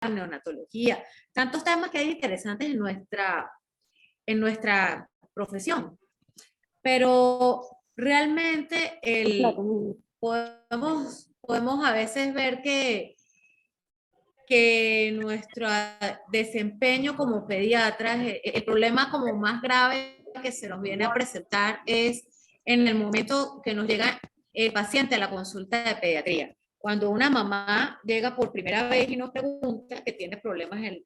neonatología, tantos temas que hay interesantes en nuestra profesión. Pero realmente podemos a veces ver que nuestro desempeño como pediatras, el problema como más grave que se nos viene a presentar es en el momento que nos llega el paciente a la consulta de pediatría. Cuando una mamá llega por primera vez y nos pregunta que tiene problemas en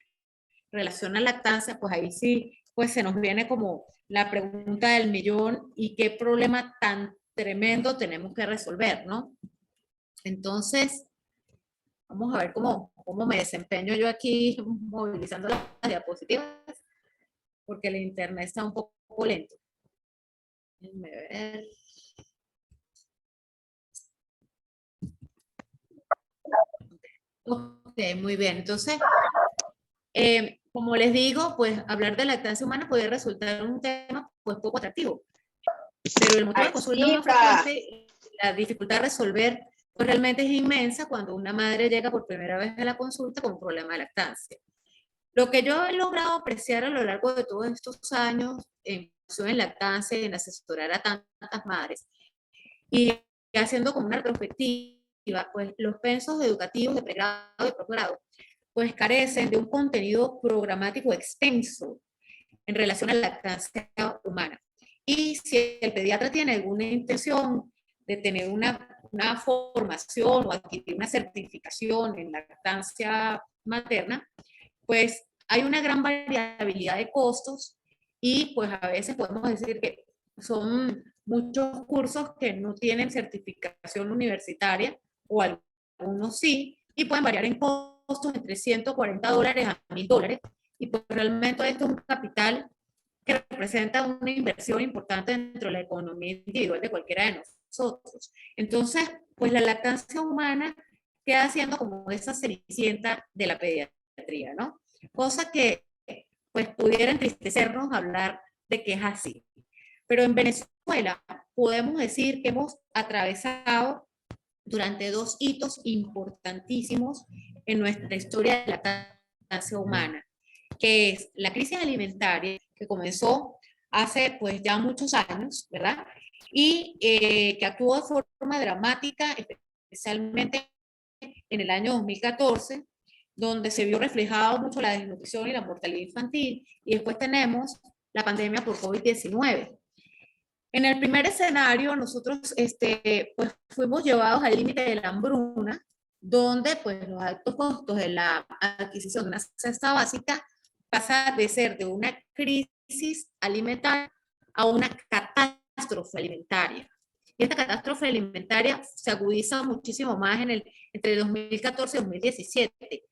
relación a lactancia, pues ahí sí, pues se nos viene como la pregunta del millón y qué problema tan tremendo tenemos que resolver, ¿no? Entonces, vamos a ver cómo me desempeño yo aquí movilizando las diapositivas, porque el internet está un poco lento. Déjenme ver. Ok, muy bien. Entonces, como les digo, pues hablar de lactancia humana puede resultar un tema pues poco atractivo, pero el motivo de consulta más frecuente, la dificultad de resolver, pues realmente es inmensa cuando una madre llega por primera vez a la consulta con un problema de lactancia. Lo que yo he logrado apreciar a lo largo de todos estos años en lactancia y en asesorar a tantas madres, y haciendo como una retrospectiva, pues los pensos educativos de pregrado y posgrado, pues carecen de un contenido programático extenso en relación a la lactancia humana. Y si el pediatra tiene alguna intención de tener una formación o adquirir una certificación en lactancia materna, pues hay una gran variabilidad de costos y pues a veces podemos decir que son muchos cursos que no tienen certificación universitaria o algunos sí, y pueden variar en costos entre $140 a $1,000, y pues realmente esto es un capital que representa una inversión importante dentro de la economía individual de cualquiera de nosotros. Entonces, pues la lactancia humana queda siendo como esa cenicienta de la pediatría, ¿no? Cosa que pues pudiera entristecernos hablar de que es así. Pero en Venezuela podemos decir que hemos atravesado durante dos hitos importantísimos en nuestra historia de la lactancia humana, que es la crisis alimentaria que comenzó hace pues ya muchos años, ¿verdad? Y que actuó de forma dramática, especialmente en el año 2014, donde se vio reflejado mucho la desnutrición y la mortalidad infantil, y después tenemos la pandemia por COVID-19. En el primer escenario, nosotros pues, fuimos llevados al límite de la hambruna, donde pues, los altos costos de la adquisición de una cesta básica pasa de ser de una crisis alimentaria a una catástrofe alimentaria. Y esta catástrofe alimentaria se agudiza muchísimo más entre 2014 y 2017.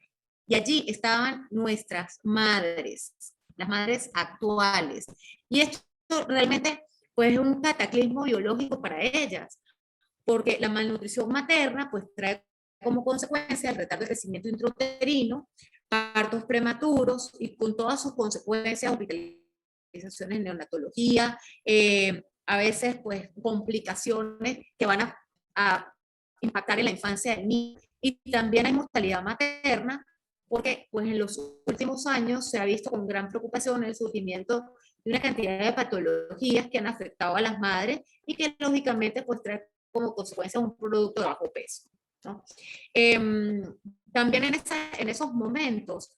Y allí estaban nuestras madres, las madres actuales. Y esto realmente pues, es un cataclismo biológico para ellas, porque la malnutrición materna pues, trae como consecuencia el retardo de crecimiento intrauterino, partos prematuros y con todas sus consecuencias, hospitalizaciones en neonatología, a veces pues complicaciones que van a impactar en la infancia del niño. Y también hay mortalidad materna, porque pues en los últimos años se ha visto con gran preocupación el surgimiento de una cantidad de patologías que han afectado a las madres y que lógicamente pues trae como consecuencia un producto de bajo peso, ¿no? También en esos momentos,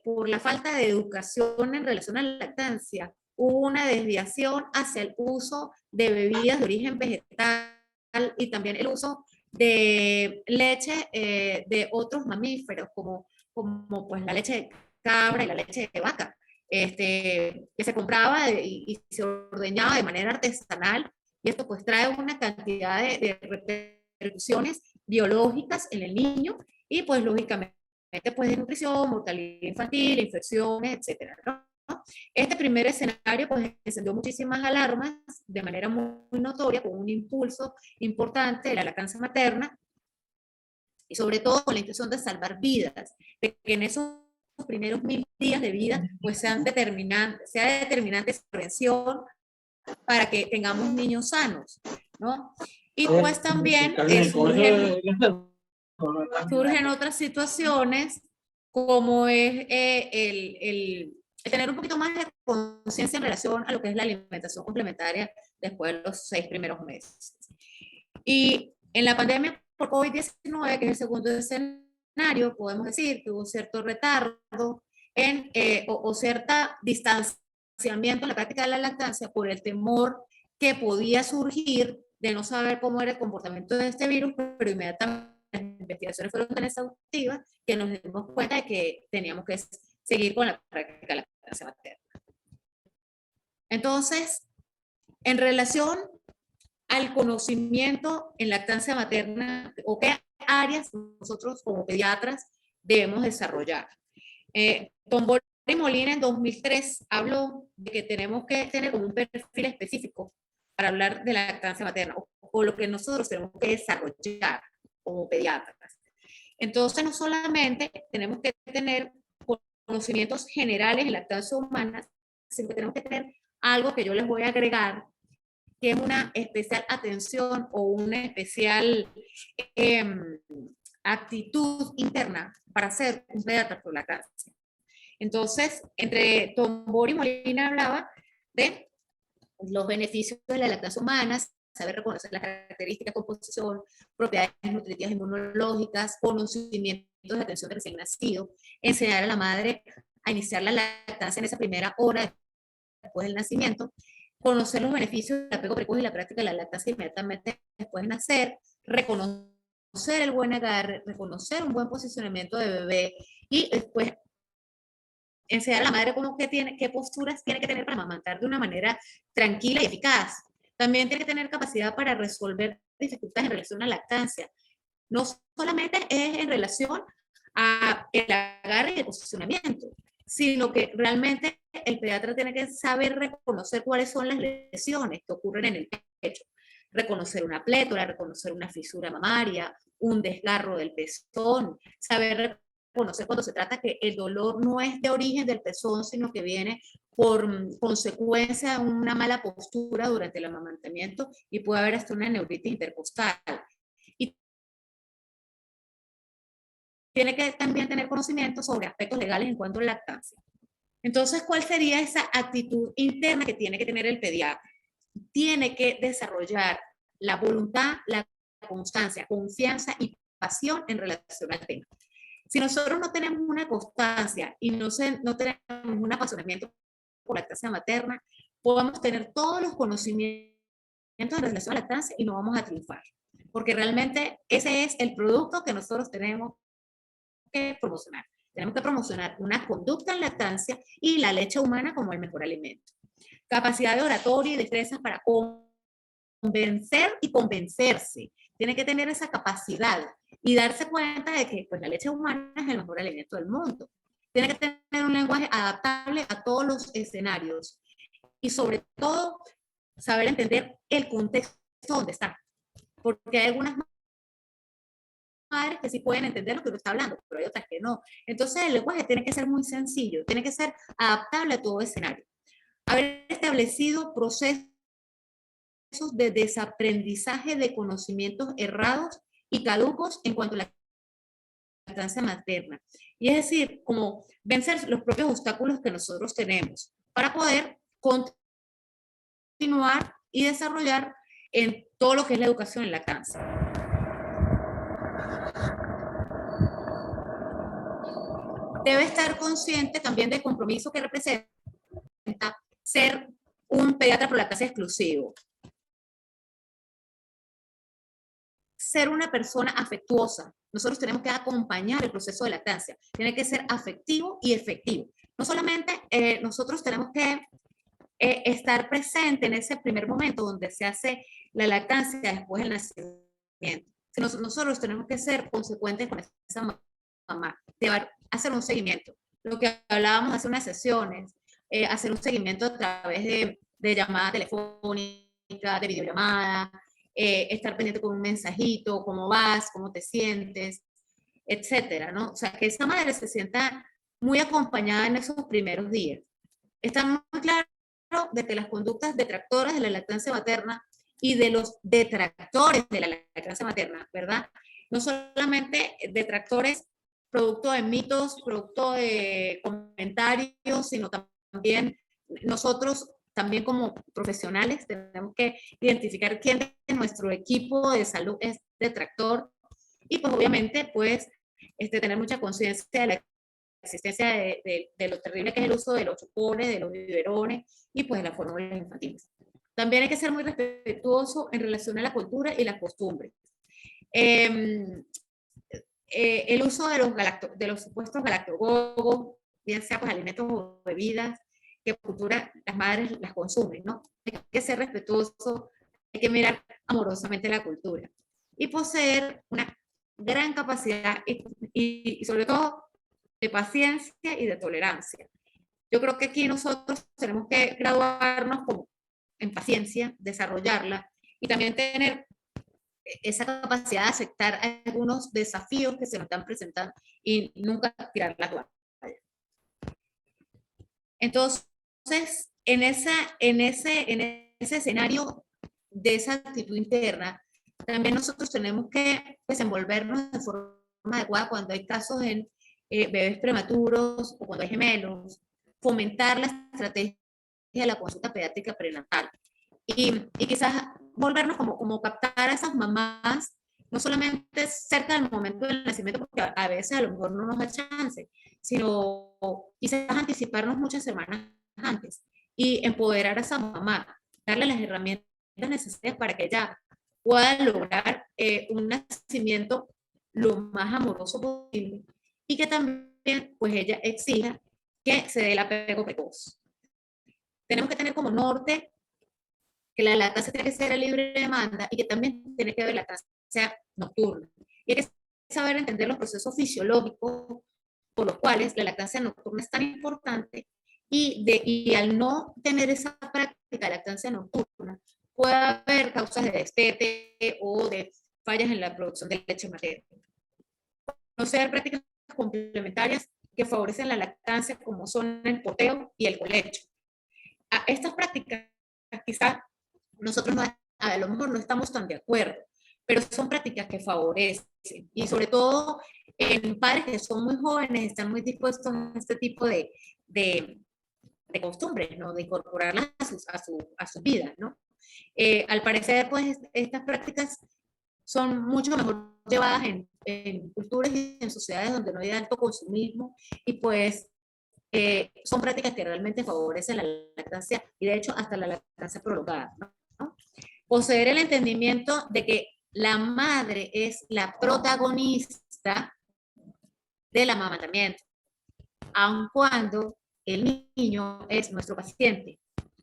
por la falta de educación en relación a la lactancia, hubo una desviación hacia el uso de bebidas de origen vegetal y también el uso de leche de otros mamíferos, como pues la leche de cabra y la leche de vaca, que se compraba y se ordeñaba de manera artesanal, y esto pues trae una cantidad de repercusiones biológicas en el niño y pues lógicamente pues de nutrición, mortalidad infantil, infecciones, etcétera, ¿no? Este primer escenario pues encendió muchísimas alarmas de manera muy notoria, con un impulso importante de la lactancia materna y sobre todo con la intención de salvar vidas, de que en esos primeros 1000 días de vida pues sea determinante su prevención para que tengamos niños sanos, ¿no? Y pues también surgen otras situaciones como es el tener un poquito más de conciencia en relación a lo que es la alimentación complementaria después de los 6 primeros meses. Y en la pandemia por COVID-19, que es el segundo escenario, podemos decir que hubo cierto retardo o cierta distanciamiento en la práctica de la lactancia por el temor que podía surgir de no saber cómo era el comportamiento de este virus, pero inmediatamente las investigaciones fueron tan exhaustivas que nos dimos cuenta de que teníamos que seguir con la práctica de la lactancia materna. Entonces, en relación al conocimiento en lactancia materna, o qué áreas nosotros como pediatras debemos desarrollar. Don Boris Molina en 2003 habló de que tenemos que tener como un perfil específico para hablar de la lactancia materna, o lo que nosotros tenemos que desarrollar como pediatras. Entonces, no solamente tenemos que tener conocimientos generales en lactancia humana, sino que tenemos que tener algo que yo les voy a agregar, que es una especial atención o una especial actitud interna para ser un pediatra por lactancia. Entonces, entre Tombori y Molina hablaba de los beneficios de la lactancia humana, saber reconocer las características, composición, propiedades nutritivas, inmunológicas, conocimientos de atención de recién nacido, enseñar a la madre a iniciar la lactancia en esa primera hora después del nacimiento, conocer los beneficios del apego precoz y la práctica de la lactancia inmediatamente después de nacer, reconocer el buen agarre, reconocer un buen posicionamiento de bebé y después enseñar a la madre cómo qué posturas tiene que tener para amamantar de una manera tranquila y eficaz. También tiene que tener capacidad para resolver dificultades en relación a la lactancia. No solamente es en relación a el agarre y el posicionamiento, sino que realmente el pediatra tiene que saber reconocer cuáles son las lesiones que ocurren en el pecho. Reconocer una plétora, reconocer una fisura mamaria, un desgarro del pezón, saber reconocer cuando se trata que el dolor no es de origen del pezón, sino que viene por consecuencia de una mala postura durante el amamantamiento y puede haber hasta una neuritis intercostal. Y tiene que también tener conocimiento sobre aspectos legales en cuanto a lactancia. Entonces, ¿cuál sería esa actitud interna que tiene que tener el pediatra? Tiene que desarrollar la voluntad, la constancia, confianza y pasión en relación al tema. Si nosotros no tenemos una constancia y no tenemos un apasionamiento por la lactancia materna, podemos tener todos los conocimientos en relación a la lactancia y no vamos a triunfar. Porque realmente ese es el producto que nosotros tenemos que promocionar. Tenemos que promocionar una conducta en lactancia y la leche humana como el mejor alimento. Capacidad de oratoria y destrezas para convencer y convencerse. Tiene que tener esa capacidad y darse cuenta de que pues, la leche humana es el mejor alimento del mundo. Tiene que tener un lenguaje adaptable a todos los escenarios y sobre todo saber entender el contexto donde está. Porque hay algunas madres que sí pueden entender lo que uno está hablando, pero hay otras que no. Entonces el lenguaje tiene que ser muy sencillo, tiene que ser adaptable a todo escenario. Haber establecido procesos de desaprendizaje de conocimientos errados y caducos en cuanto a la lactancia materna. Y es decir, como vencer los propios obstáculos que nosotros tenemos para poder continuar y desarrollar en todo lo que es la educación en lactancia. Debe estar consciente también del compromiso que representa ser un pediatra por lactancia exclusivo. Ser una persona afectuosa. Nosotros tenemos que acompañar el proceso de lactancia. Tiene que ser afectivo y efectivo. No solamente nosotros tenemos que estar presente en ese primer momento donde se hace la lactancia después del nacimiento, sino nosotros tenemos que ser consecuentes con esa mamá, hacer un seguimiento. Lo que hablábamos hace unas sesiones, hacer un seguimiento a través de llamada telefónica, de videollamada, estar pendiente con un mensajito, cómo vas, cómo te sientes, etcétera, ¿no? O sea, que esa madre se sienta muy acompañada en esos primeros días. Está muy claro de que las conductas detractoras de la lactancia materna y de los detractores de la lactancia materna, ¿verdad? No solamente detractores producto de mitos, producto de comentarios, sino también nosotros, también como profesionales, tenemos que identificar quién de nuestro equipo de salud es detractor y pues obviamente pues tener mucha conciencia de la existencia de lo terrible que es el uso de los chupones, de los biberones y pues de las fórmulas infantiles. También hay que ser muy respetuoso en relación a la cultura y las costumbres. El uso de los supuestos galactogogos, bien sea pues alimentos o bebidas, que cultura las madres las consumen, ¿no? Hay que ser respetuoso, hay que mirar amorosamente la cultura y poseer una gran capacidad y sobre todo de paciencia y de tolerancia. Yo creo que aquí nosotros tenemos que graduarnos como en paciencia, desarrollarla y también tener esa capacidad de aceptar algunos desafíos que se nos están presentando y nunca tirar la toalla. Entonces, en ese escenario de esa actitud interna, también nosotros tenemos que desenvolvernos de forma adecuada cuando hay casos en bebés prematuros o cuando hay gemelos, fomentar la estrategia de la consulta pediátrica prenatal y quizás volvernos como captar a esas mamás, no solamente cerca del momento del nacimiento, porque a veces a lo mejor no nos da chance, sino quizás anticiparnos muchas semanas antes y empoderar a esa mamá, darle las herramientas necesarias para que ella pueda lograr un nacimiento lo más amoroso posible y que también pues ella exija que se dé el apego precoz. Tenemos que tener como norte que la lactancia tiene que ser a libre demanda y que también tiene que haber lactancia nocturna. Y hay que saber entender los procesos fisiológicos por los cuales la lactancia nocturna es tan importante y al no tener esa práctica de lactancia nocturna, puede haber causas de destete o de fallas en la producción de leche materna. No ser prácticas complementarias que favorecen la lactancia como son el poteo y el colecho. A estas prácticas quizás nosotros no, a lo mejor no estamos tan de acuerdo, pero son prácticas que favorecen y sobre todo en padres que son muy jóvenes, están muy dispuestos a este tipo de costumbres, ¿no? De incorporarlas a sus vidas, ¿no? Al parecer, pues estas prácticas son mucho mejor llevadas en culturas y en sociedades donde no hay alto consumismo y pues son prácticas que realmente favorecen la lactancia y de hecho hasta la lactancia prolongada, ¿no? Poseer el entendimiento de que la madre es la protagonista del amamantamiento, aun cuando el niño es nuestro paciente.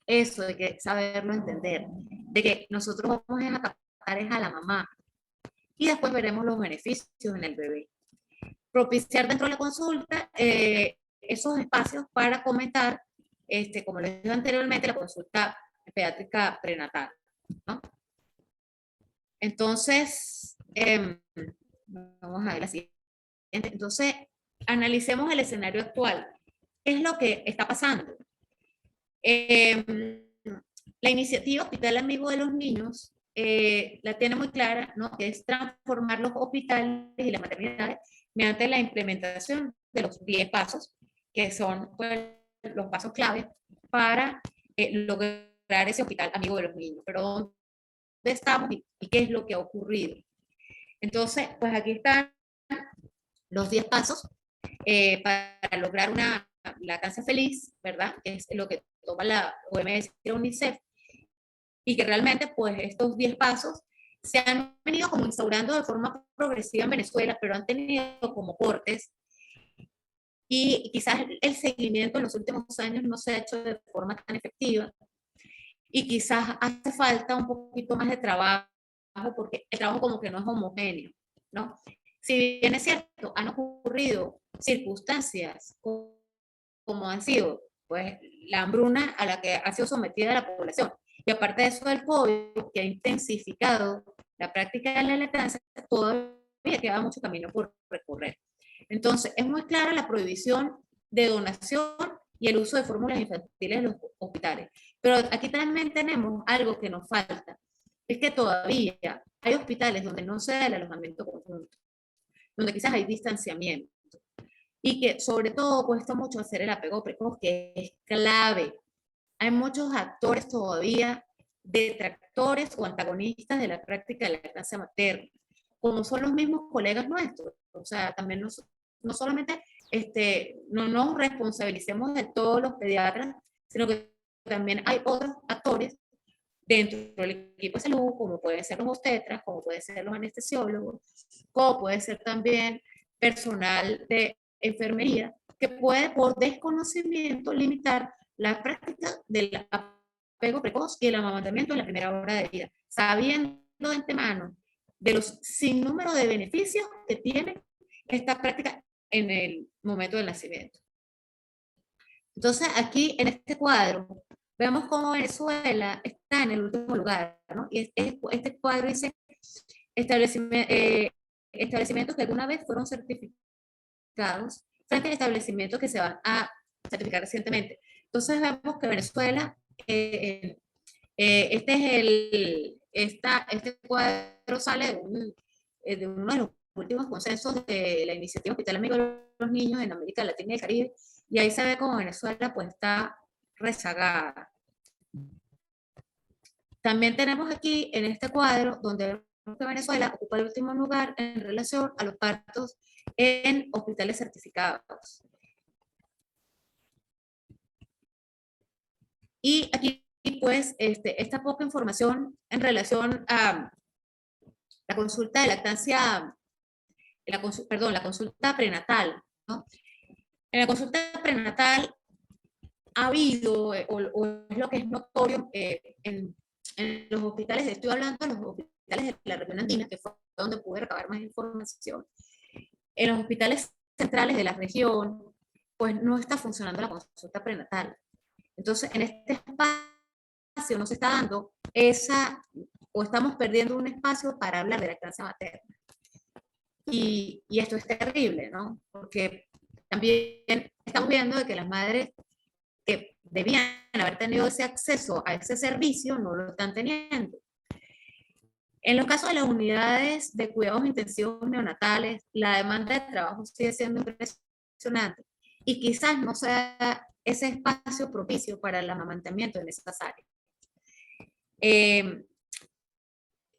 Eso hay que saberlo entender, de que nosotros vamos a captar a la mamá y después veremos los beneficios en el bebé. Propiciar dentro de la consulta esos espacios para comentar, como les dije anteriormente, la consulta pediátrica prenatal, ¿no? Entonces, vamos a ver la siguiente. Entonces, analicemos el escenario actual. ¿Qué es lo que está pasando? La iniciativa Hospital Amigo de los Niños la tiene muy clara, ¿no? Que es transformar los hospitales y las maternidades mediante la implementación de los 10 pasos, que son pues, los pasos clave para lograr ese hospital amigo de los niños. Pero ¿dónde estamos y qué es lo que ha ocurrido? Entonces, pues aquí están los 10 pasos para lograr una lactancia feliz, ¿verdad? Que es lo que toma la OMS y la UNICEF, y que realmente pues estos 10 pasos se han venido como instaurando de forma progresiva en Venezuela, pero han tenido como cortes y quizás el seguimiento en los últimos años no se ha hecho de forma tan efectiva y quizás hace falta un poquito más de trabajo porque el trabajo como que no es homogéneo, ¿no? Si bien es cierto, han ocurrido circunstancias como han sido pues, la hambruna a la que ha sido sometida la población. Y aparte de eso, el COVID, que ha intensificado la práctica de la lactancia, todavía queda mucho camino por recorrer. Entonces, es muy clara la prohibición de donación y el uso de fórmulas infantiles en los hospitales. Pero aquí también tenemos algo que nos falta, es que todavía hay hospitales donde no se da el alojamiento conjunto, donde quizás hay distanciamiento. y que sobre todo cuesta mucho hacer el apego precoz, que es clave. Hay muchos actores todavía detractores o antagonistas de la práctica de la lactancia materna, como son los mismos colegas nuestros. O sea, también no solamente no nos responsabilicemos de todos los pediatras, sino que también hay otros actores dentro del equipo de salud, como pueden ser los obstetras, como pueden ser los anestesiólogos, como puede ser también personal de enfermería, que puede por desconocimiento limitar la práctica del apego precoz y el amamantamiento en la primera hora de vida, sabiendo de antemano de los sinnúmero de beneficios que tiene esta práctica en el momento del nacimiento. Entonces, aquí en este cuadro, vemos cómo Venezuela está en el último lugar, ¿no? Y este cuadro dice establecimientos que alguna vez fueron certificados frente a establecimientos que se van a certificar recientemente. Entonces, vemos que Venezuela, este cuadro sale de uno de los últimos consensos de la iniciativa Hospital Amigo de los Niños en América Latina y el Caribe, y ahí se ve como Venezuela pues está rezagada. También tenemos aquí en este cuadro donde vemos que Venezuela ocupa el último lugar en relación a los partos en hospitales certificados. Y aquí pues esta poca información en relación a la consulta de lactancia, la consulta prenatal, ¿no? En la consulta prenatal ha habido, o es lo que es notorio en los hospitales, estoy hablando de los hospitales de la región andina, que fue donde pude recabar más información. En los hospitales centrales de la región, pues no está funcionando la consulta prenatal. Entonces, en este espacio no se está dando o estamos perdiendo un espacio para hablar de lactancia materna. Y esto es terrible, ¿no? Porque también estamos viendo de que las madres que debían haber tenido ese acceso a ese servicio no lo están teniendo. En los casos de las unidades de cuidados intensivos neonatales, la demanda de trabajo sigue siendo impresionante y quizás no sea ese espacio propicio para el amamantamiento en esas áreas.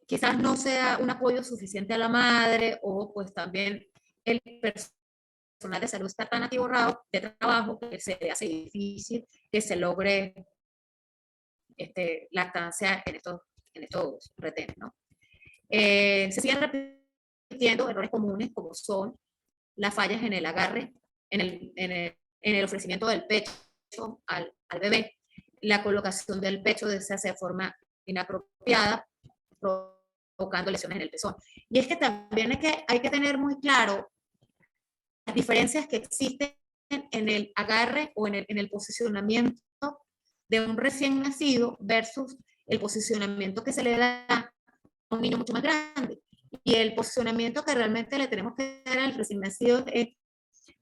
Quizás no sea un apoyo suficiente a la madre o pues también el personal de salud está tan atiborrado de trabajo que se le hace difícil que se logre lactancia en estos retenes, ¿no? Se siguen repitiendo errores comunes como son las fallas en el agarre, en el ofrecimiento del pecho al bebé, la colocación del pecho de esa forma inapropiada, provocando lesiones en el pezón. Y es que también hay que tener muy claro las diferencias que existen en el agarre o en el posicionamiento de un recién nacido versus el posicionamiento que se le da a un niño mucho más grande. Y el posicionamiento que realmente le tenemos que dar al recién nacido es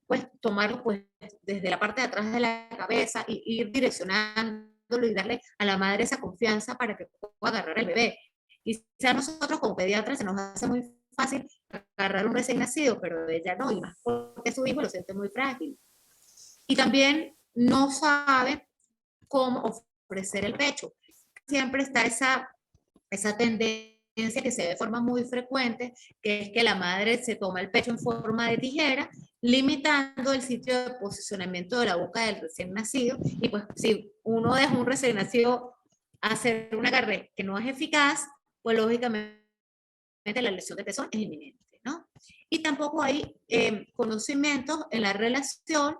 pues tomarlo pues desde la parte de atrás de la cabeza y ir direccionándolo y darle a la madre esa confianza para que pueda agarrar el bebé. Quizá a nosotros como pediatras se nos hace muy fácil agarrar un recién nacido, pero ella no, y más porque su hijo lo siente muy frágil. Y también no sabe cómo ofrecer el pecho. Siempre está esa tendencia que se ve de forma muy frecuente, que es que la madre se toma el pecho en forma de tijera, limitando el sitio de posicionamiento de la boca del recién nacido. Y pues si uno deja un recién nacido hacer un agarre que no es eficaz, pues lógicamente la lesión de pezón es inminente, ¿no? Y tampoco hay conocimientos en la relación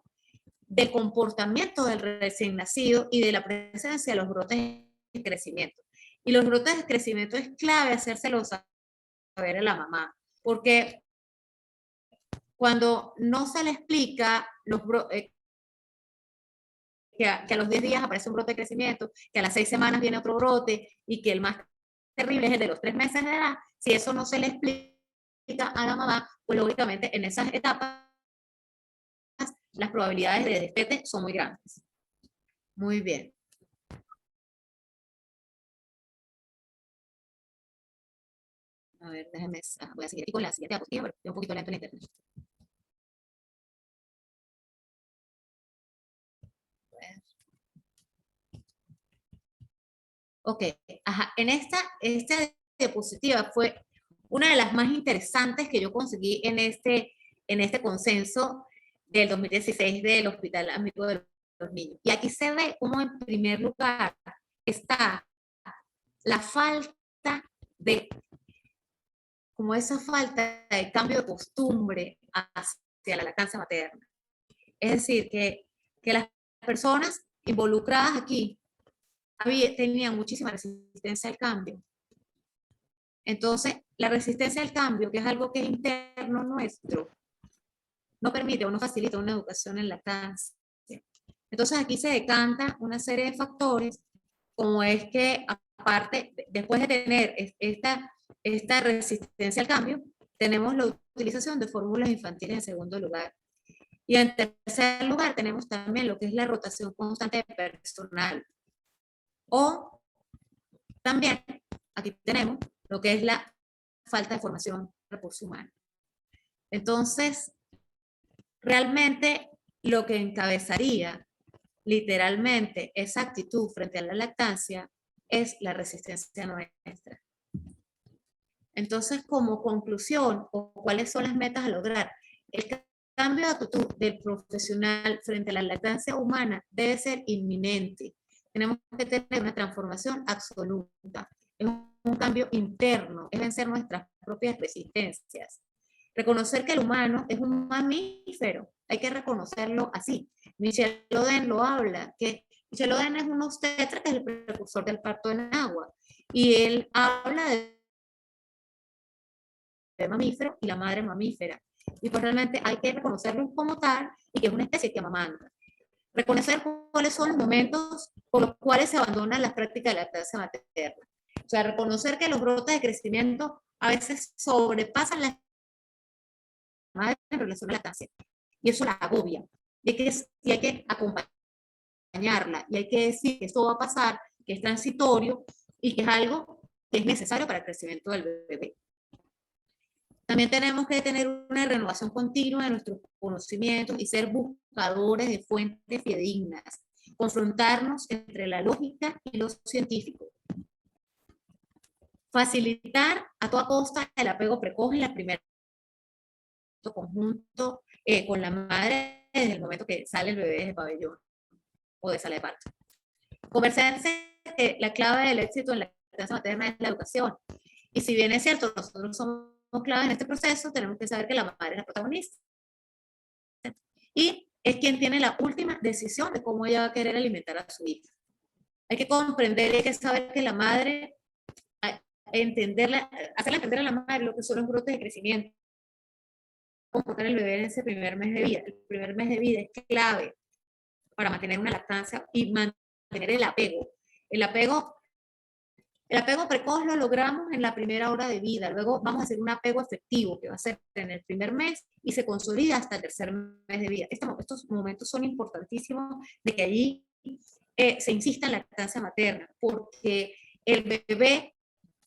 del comportamiento del recién nacido y de la presencia de los brotes de crecimiento. Y los brotes de crecimiento es clave hacérselos saber a la mamá, porque cuando no se le explica que a los 10 días aparece un brote de crecimiento, que a las 6 semanas viene otro brote y que el más terrible es el de los 3 meses de edad, si eso no se le explica a la mamá, pues lógicamente en esas etapas las probabilidades de destete son muy grandes. Muy bien. A ver, déjame, voy a seguir aquí con la siguiente diapositiva, pero estoy un poquito lento en internet. Ok, ajá. Esta diapositiva fue una de las más interesantes que yo conseguí en este consenso del 2016 del Hospital Amigo de los Niños. Y aquí se ve como en primer lugar está la falta de, como esa falta de cambio de costumbre hacia la lactancia materna. Es decir, que las personas involucradas aquí tenían muchísima resistencia al cambio. Entonces, la resistencia al cambio, que es algo que es interno nuestro, no permite o no facilita una educación en lactancia. Entonces, aquí se decanta una serie de factores, como es que, aparte, después de tener esta resistencia al cambio, tenemos la utilización de fórmulas infantiles en segundo lugar. Y en tercer lugar, tenemos también lo que es la rotación constante de personal. O también, aquí tenemos lo que es la falta de formación de recursos humanos. Entonces, realmente lo que encabezaría literalmente esa actitud frente a la lactancia es la resistencia nuestra. Entonces, como conclusión, o cuáles son las metas a lograr, el cambio de actitud del profesional frente a la lactancia humana debe ser inminente. Tenemos que tener una transformación absoluta. Es un cambio interno, es vencer nuestras propias resistencias. Reconocer que el humano es un mamífero, hay que reconocerlo así. Michel Oden lo habla, que Michel Oden es un obstetra que es el precursor del parto en agua, y él habla de mamífero y la madre mamífera. Y pues realmente hay que reconocerlo como tal y que es una especie que amamanta. Reconocer cuáles son los momentos por los cuales se abandonan las prácticas de lactancia materna. O sea, reconocer que los brotes de crecimiento a veces sobrepasan la madre en relación a la lactancia. Y eso la agobia. Y hay que acompañarla. Y hay que decir que esto va a pasar, que es transitorio y que es algo que es necesario para el crecimiento del bebé. También tenemos que tener una renovación continua de nuestros conocimientos y ser buscadores de fuentes fidedignas, confrontarnos entre la lógica y lo científico. Facilitar a toda costa el apego precoz en la primera conjunto con la madre desde el momento que sale el bebé del pabellón o de sala de parto. Conversarse que la clave del éxito en la lactancia materna es la educación. Y si bien es cierto, nosotros somos clave en este proceso, tenemos que saber que la madre es la protagonista. Y es quien tiene la última decisión de cómo ella va a querer alimentar a su hija. Hay que comprender y hay que saber que la madre, hacerle entender a la madre lo que son los brotes de crecimiento, comportar el bebé en ese primer mes de vida. El primer mes de vida es clave para mantener una lactancia y mantener el apego. El apego precoz lo logramos en la primera hora de vida, luego vamos a hacer un apego efectivo que va a ser en el primer mes y se consolida hasta el tercer mes de vida. Estos momentos son importantísimos de que allí se insista en la lactancia materna, porque el bebé,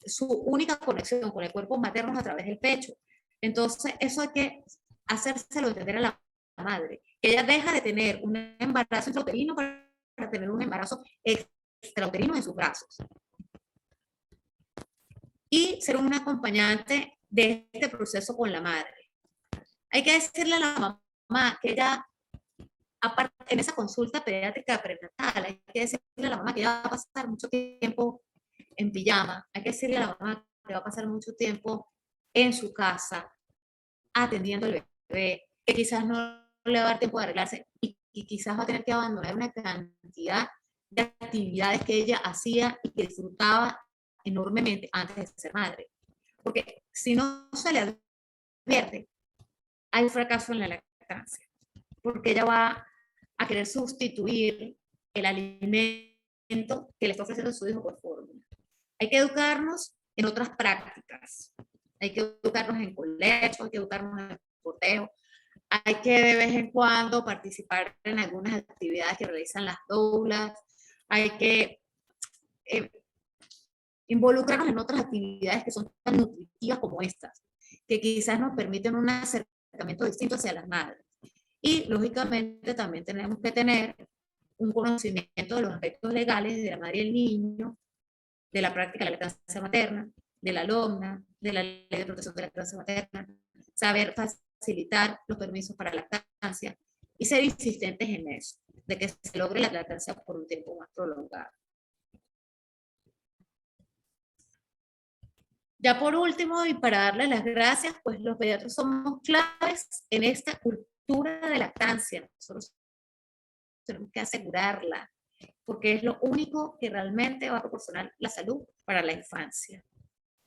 su única conexión con el cuerpo materno es a través del pecho. Entonces, eso hay que hacérselo entender a la madre, que ella deja de tener un embarazo intrauterino para tener un embarazo extrauterino en sus brazos. Y ser un acompañante de este proceso con la madre. Hay que decirle a la mamá que ella, aparte, en esa consulta pediátrica prenatal, hay que decirle a la mamá que ella va a pasar mucho tiempo en pijama, hay que decirle a la mamá que va a pasar mucho tiempo en su casa, atendiendo al bebé, que quizás no le va a dar tiempo de arreglarse y quizás va a tener que abandonar una cantidad de actividades que ella hacía y que disfrutaba enormemente antes de ser madre. Porque si no se le advierte, hay fracaso en la lactancia. Porque ella va a querer sustituir el alimento que le está ofreciendo su hijo por fórmula. Hay que educarnos en otras prácticas. Hay que educarnos en colegio, hay que educarnos en porteo. Hay que de vez en cuando participar en algunas actividades que realizan las doulas. Hay que involucrarnos en otras actividades que son tan nutritivas como estas, que quizás nos permiten un acercamiento distinto hacia las madres. Y lógicamente también tenemos que tener un conocimiento de los aspectos legales de la madre y el niño, de la práctica de la lactancia materna, de la LOMNA, de la Ley de Protección de la Lactancia Materna, saber facilitar los permisos para lactancia y ser insistentes en eso, de que se logre la lactancia por un tiempo más prolongado. Ya por último, y para darle las gracias, pues los pediatras somos claves en esta cultura de lactancia. Nosotros tenemos que asegurarla, porque es lo único que realmente va a proporcionar la salud para la infancia.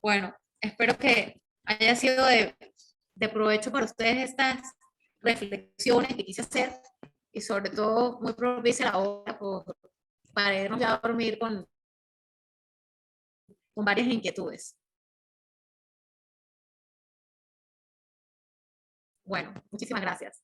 Bueno, espero que haya sido de provecho para ustedes estas reflexiones que quise hacer y sobre todo muy propicia la hora para irnos ya a dormir con varias inquietudes. Bueno, muchísimas gracias.